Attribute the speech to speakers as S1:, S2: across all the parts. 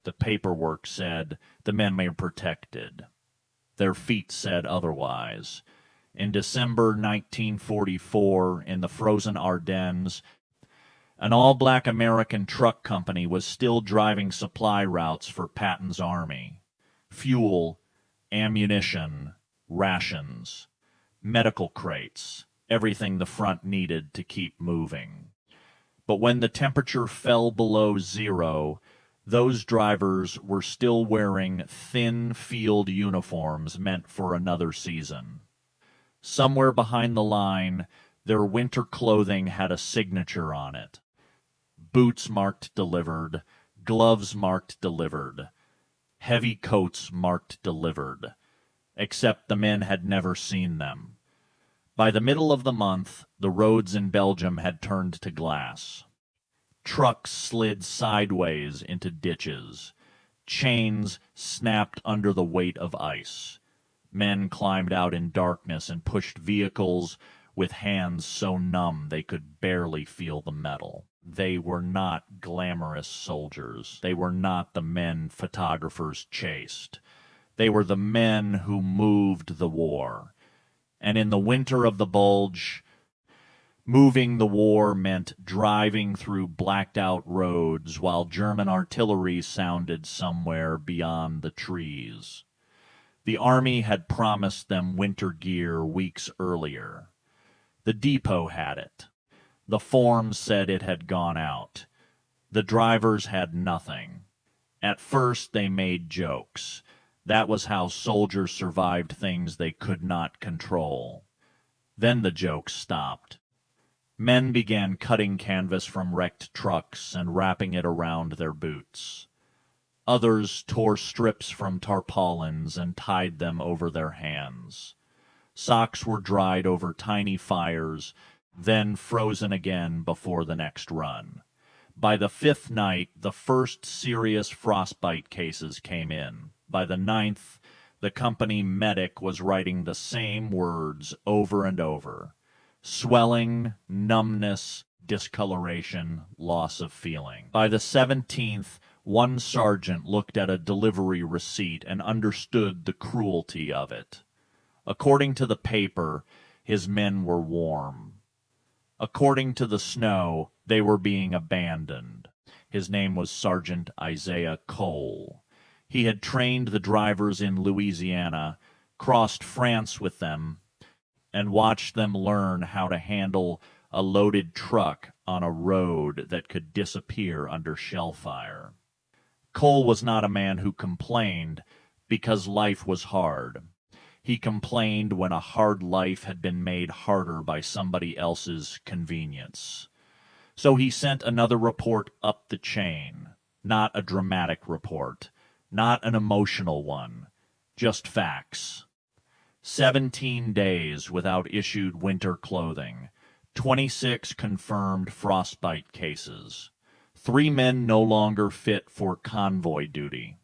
S1: The paperwork said the men were protected. Their feet said otherwise. In December 1944, in the frozen Ardennes, an all-black American truck company was still driving supply routes for Patton's army. Fuel, ammunition, rations, medical crates, everything the front needed to keep moving. But when the temperature fell below zero, those drivers were still wearing thin field uniforms meant for another season. Somewhere behind the line, their winter clothing had a signature on it. Boots marked delivered, gloves marked delivered, heavy coats marked delivered, except the men had never seen them. By the middle of the month, the roads in Belgium had turned to glass. Trucks slid sideways into ditches. Chains snapped under the weight of ice. Men climbed out in darkness and pushed vehicles with hands so numb they could barely feel the metal. They were not glamorous soldiers. They were not the men photographers chased. They were the men who moved the war. And in the winter of the Bulge, moving the war meant driving through blacked-out roads while German artillery sounded somewhere beyond the trees. The army had promised them winter gear weeks earlier. The depot had it. The form said it had gone out. The drivers had nothing. At first they made jokes. That was how soldiers survived things they could not control. Then the jokes stopped. Men began cutting canvas from wrecked trucks and wrapping it around their boots. Others tore strips from tarpaulins and tied them over their hands. Socks were dried over tiny fires, then frozen again before the next run. By the 5th night, the first serious frostbite cases came in. By the 9th, the company medic was writing the same words over and over. Swelling, numbness, discoloration, loss of feeling. By the 17th, one sergeant looked at a delivery receipt and understood the cruelty of it. According to the paper, his men were warm. According to the snow, they were being abandoned. His name was Sergeant Isaiah Cole. He had trained the drivers in Louisiana, crossed France with them, and watched them learn how to handle a loaded truck on a road that could disappear under shell fire. Cole was not a man who complained because life was hard. He complained when a hard life had been made harder by somebody else's convenience. So he sent another report up the chain, not a dramatic report, not an emotional one, just facts. 17 days without issued winter clothing, 26 confirmed frostbite cases, 3 men no longer fit for convoy duty.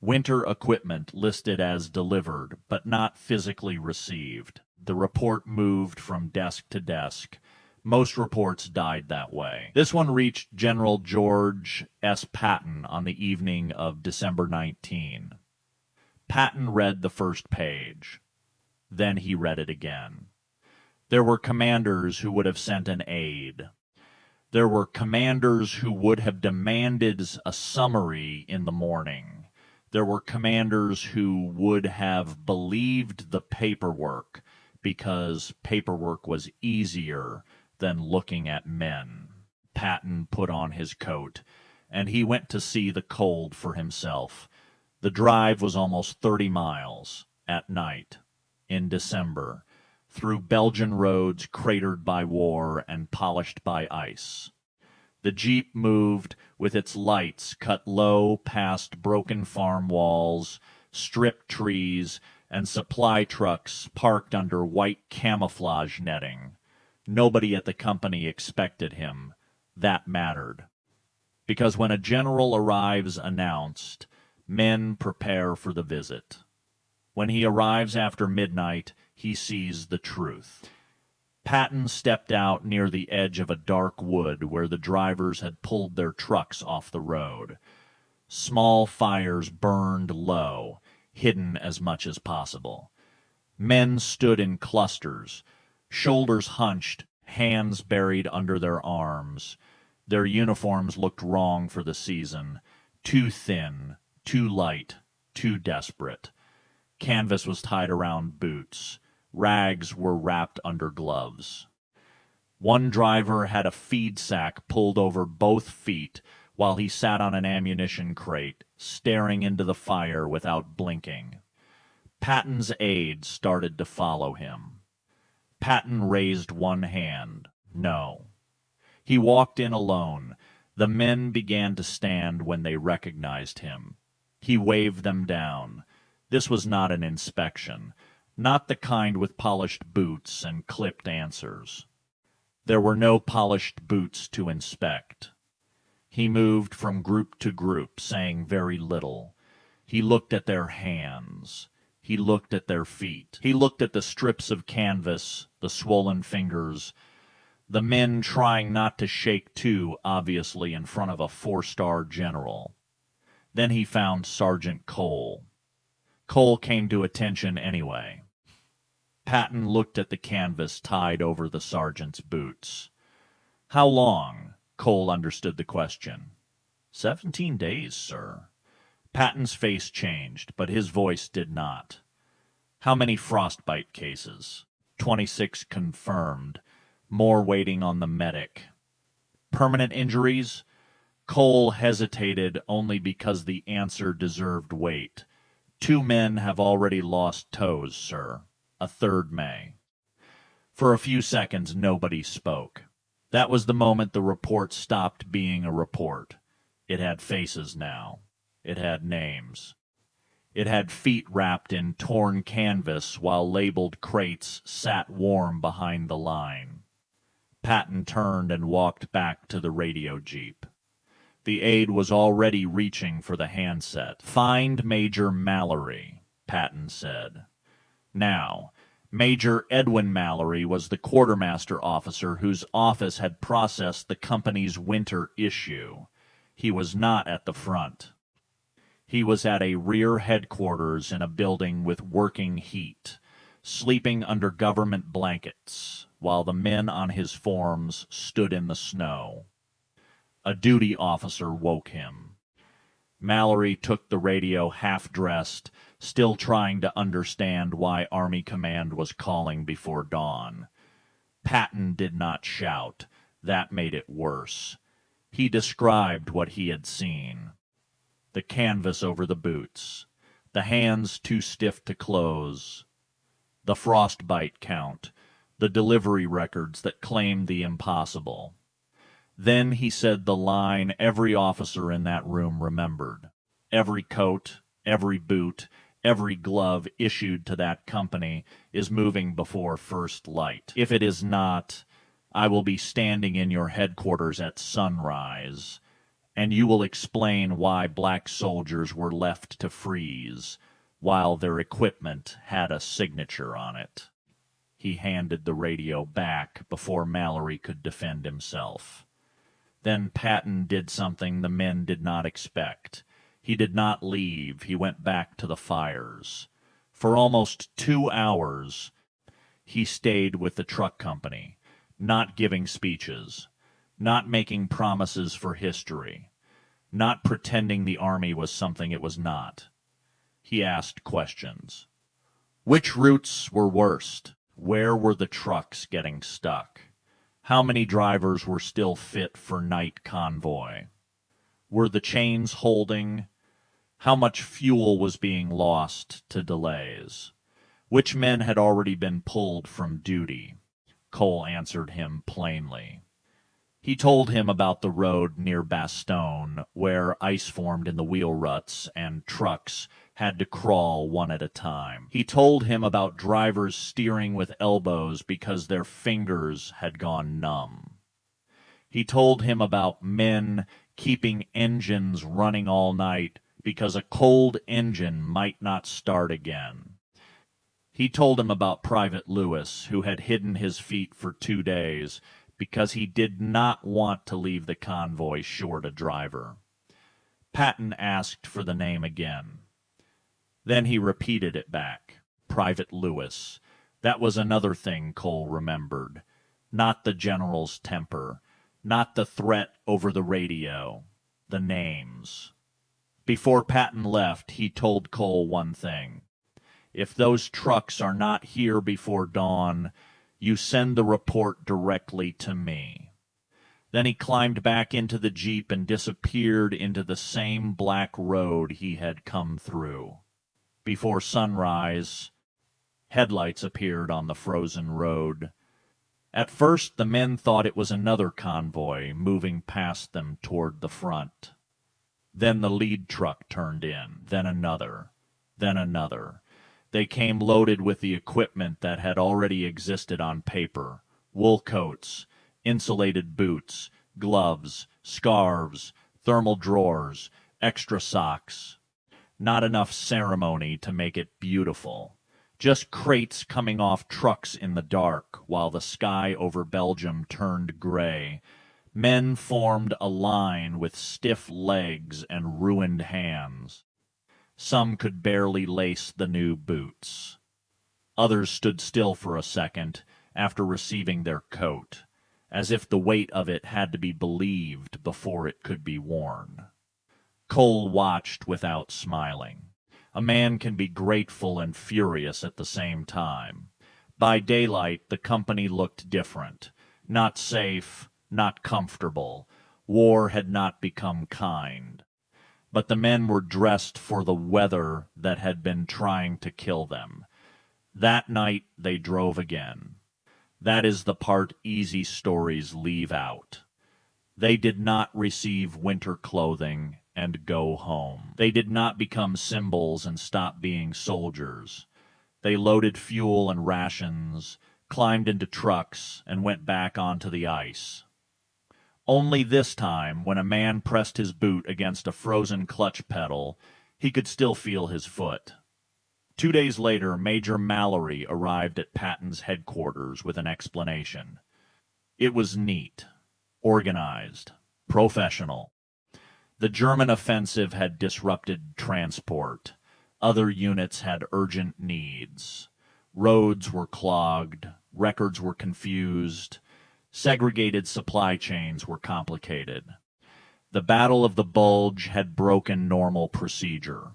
S1: Winter equipment listed as delivered, but not physically received. The report moved from desk to desk. Most reports died that way. This one reached General George S. Patton on the evening of December 19. Patton read the first page. Then he read it again. There were commanders who would have sent an aide. There were commanders who would have demanded a summary in the morning. There were commanders who would have believed the paperwork because paperwork was easier than looking at men. Patton put on his coat, and he went to see the cold for himself. The drive was almost 30 miles, at night, in December, through Belgian roads cratered by war and polished by ice. The Jeep moved with its lights cut low past broken farm walls, stripped trees, and supply trucks parked under white camouflage netting. Nobody at the company expected him. That mattered. Because when a general arrives announced, men prepare for the visit. When he arrives after midnight, he sees the truth. Patton stepped out near the edge of a dark wood where the drivers had pulled their trucks off the road. Small fires burned low, hidden as much as possible. Men stood in clusters, shoulders hunched, hands buried under their arms. Their uniforms looked wrong for the season, too thin, too light, too desperate. Canvas was tied around boots. Rags were wrapped under gloves. One driver had a feed sack pulled over both feet while he sat on an ammunition crate, staring into the fire without blinking. Patton's aides started to follow him. Patton raised one hand. No. He walked in alone. The men began to stand when they recognized him. He waved them down. This was not an inspection, not the kind with polished boots and clipped answers. There were no polished boots to inspect. He moved from group to group, saying very little. He looked at their hands. He looked at their feet. He looked at the strips of canvas, the swollen fingers, the men trying not to shake too obviously in front of a four-star general. Then he found Sergeant Cole. Cole came to attention anyway. Patton looked at the canvas tied over the sergeant's boots. "How long?" Cole understood the question. 17 days, sir." Patton's face changed, but his voice did not. "How many frostbite cases?" 26 confirmed. More waiting on the medic. "Permanent injuries?" Cole hesitated only because the answer deserved weight. 2 men have already lost toes, sir. A third may. For a few seconds nobody spoke. That was the moment the report stopped being a report. It had faces now. It had names. It had feet wrapped in torn canvas while labeled crates sat warm behind the line. Patton turned and walked back to the radio jeep. The aide was already reaching for the handset. "Find Major Mallory," Patton said. Now, Major Edwin Mallory was the quartermaster officer whose office had processed the company's winter issue. He was not at the front. He was at a rear headquarters in a building with working heat, sleeping under government blankets, while the men on his forms stood in the snow. A duty officer woke him. Mallory took the radio half-dressed, still trying to understand why Army Command was calling before dawn. Patton did not shout. That made it worse. He described what he had seen. The canvas over the boots, the hands too stiff to close, the frostbite count, the delivery records that claimed the impossible. Then he said the line every officer in that room remembered. Every coat, every boot, every glove issued to that company is moving before first light. If it is not, I will be standing in your headquarters at sunrise, and you will explain why black soldiers were left to freeze, while their equipment had a signature on it. He handed the radio back before Mallory could defend himself. Then Patton did something the men did not expect. He did not leave. He went back to the fires. For almost 2 hours, he stayed with the truck company, not giving speeches, not making promises for history, not pretending the Army was something it was not. He asked questions. Which routes were worst? Where were the trucks getting stuck? How many drivers were still fit for night convoy? Were the chains holding? How much fuel was being lost to delays? Which men had already been pulled from duty? Cole answered him plainly. He told him about the road near Bastogne, where ice formed in the wheel ruts and trucks had to crawl one at a time. He told him about drivers steering with elbows because their fingers had gone numb. He told him about men keeping engines running all night because a cold engine might not start again. He told him about Private Lewis, who had hidden his feet for 2 days because he did not want to leave the convoy short a driver. Patton asked for the name again. Then he repeated it back. Private Lewis. That was another thing Cole remembered. Not the general's temper. Not the threat over the radio. The names. Before Patton left, he told Cole one thing. If those trucks are not here before dawn, you send the report directly to me. Then he climbed back into the Jeep and disappeared into the same black road he had come through. Before sunrise, headlights appeared on the frozen road. At first, the men thought it was another convoy moving past them toward the front. Then the lead truck turned in, then another, then another. They came loaded with the equipment that had already existed on paper: wool coats, insulated boots, gloves, scarves, thermal drawers, extra socks. Not enough ceremony to make it beautiful. Just crates coming off trucks in the dark while the sky over Belgium turned gray. Men formed a line with stiff legs and ruined hands. Some could barely lace the new boots. Others stood still for a second after receiving their coat, as if the weight of it had to be believed before it could be worn. Cole watched without smiling. A man can be grateful and furious at the same time. By daylight, the company looked different. Not safe, not comfortable. War had not become kind. But the men were dressed for the weather that had been trying to kill them. That night they drove again. That is the part easy stories leave out. They did not receive winter clothing and go home. They did not become symbols and stop being soldiers. They loaded fuel and rations, climbed into trucks, and went back onto the ice. Only this time, when a man pressed his boot against a frozen clutch pedal, he could still feel his foot. 2 days later, Major Mallory arrived at Patton's headquarters with an explanation. It was neat, organized, professional. The German offensive had disrupted transport. Other units had urgent needs. Roads were clogged. Records were confused. Segregated supply chains were complicated. The Battle of the Bulge had broken normal procedure.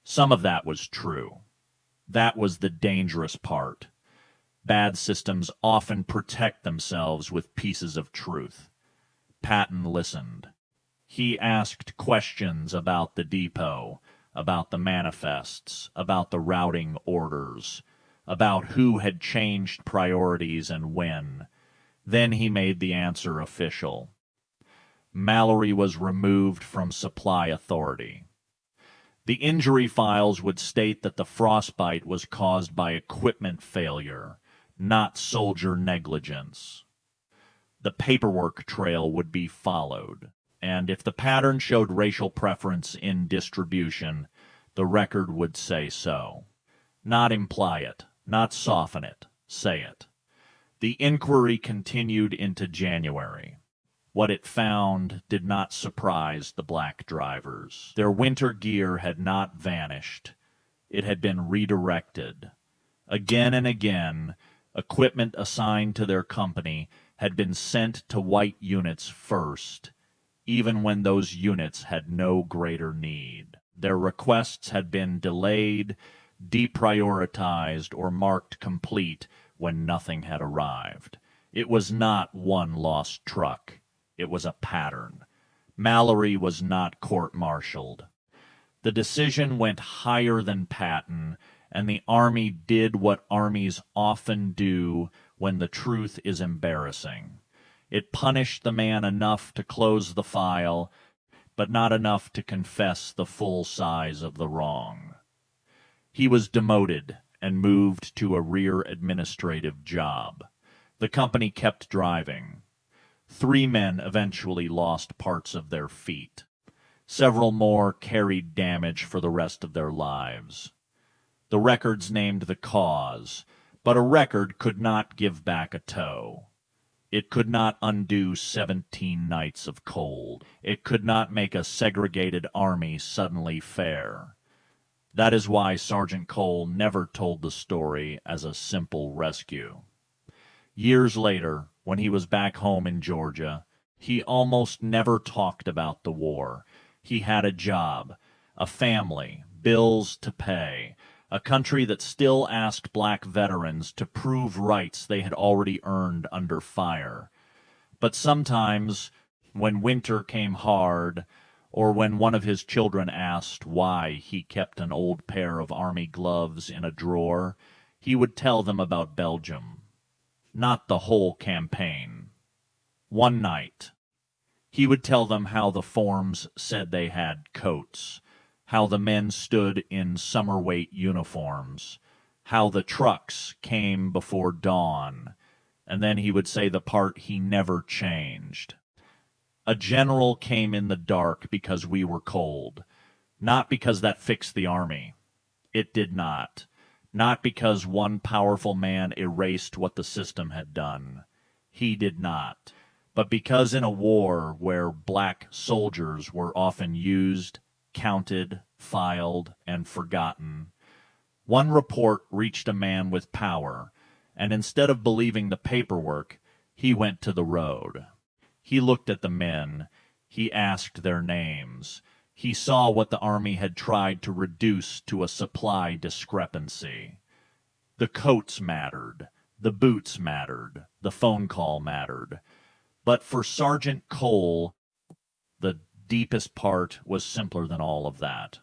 S1: Some of that was true. That was the dangerous part. Bad systems often protect themselves with pieces of truth. Patton listened. He asked questions about the depot, about the manifests, about the routing orders, about who had changed priorities and when. Then he made the answer official. Mallory was removed from supply authority. The injury files would state that the frostbite was caused by equipment failure, not soldier negligence. The paperwork trail would be followed, and if the pattern showed racial preference in distribution, the record would say so. Not imply it, not soften it, say it. The inquiry continued into January. What it found did not surprise the black drivers. Their winter gear had not vanished. It had been redirected. Again and again, equipment assigned to their company had been sent to white units first, even when those units had no greater need. Their requests had been delayed, deprioritized, or marked complete when nothing had arrived. It was not one lost truck. It was a pattern. Mallory was not court-martialed. The decision went higher than Patton, and the Army did what armies often do when the truth is embarrassing. It punished the man enough to close the file, but not enough to confess the full size of the wrong. He was demoted and moved to a rear administrative job. The company kept driving. 3 men eventually lost parts of their feet. Several more carried damage for the rest of their lives. The records named the cause, but a record could not give back a toe. It could not undo 17 nights of cold. It could not make a segregated army suddenly fair. That is why Sergeant Cole never told the story as a simple rescue. Years later, when he was back home in Georgia, he almost never talked about the war. He had a job, a family, bills to pay, a country that still asked black veterans to prove rights they had already earned under fire. But sometimes, when winter came hard, or when one of his children asked why he kept an old pair of army gloves in a drawer, he would tell them about Belgium. Not the whole campaign. One night, he would tell them how the forms said they had coats, how the men stood in summer-weight uniforms, how the trucks came before dawn, and then he would say the part he never changed. A general came in the dark because we were cold, not because that fixed the army. It did not. Not because one powerful man erased what the system had done. He did not. But because in a war where black soldiers were often used, counted, filed, and forgotten, one report reached a man with power, and instead of believing the paperwork, he went to the road. He looked at the men. He asked their names. He saw what the army had tried to reduce to a supply discrepancy. The coats mattered. The boots mattered. The phone call mattered. But for Sergeant Cole, the deepest part was simpler than all of that.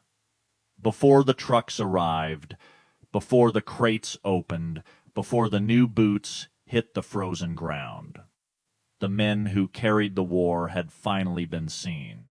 S1: Before the trucks arrived, before the crates opened, before the new boots hit the frozen ground, the men who carried the war had finally been seen.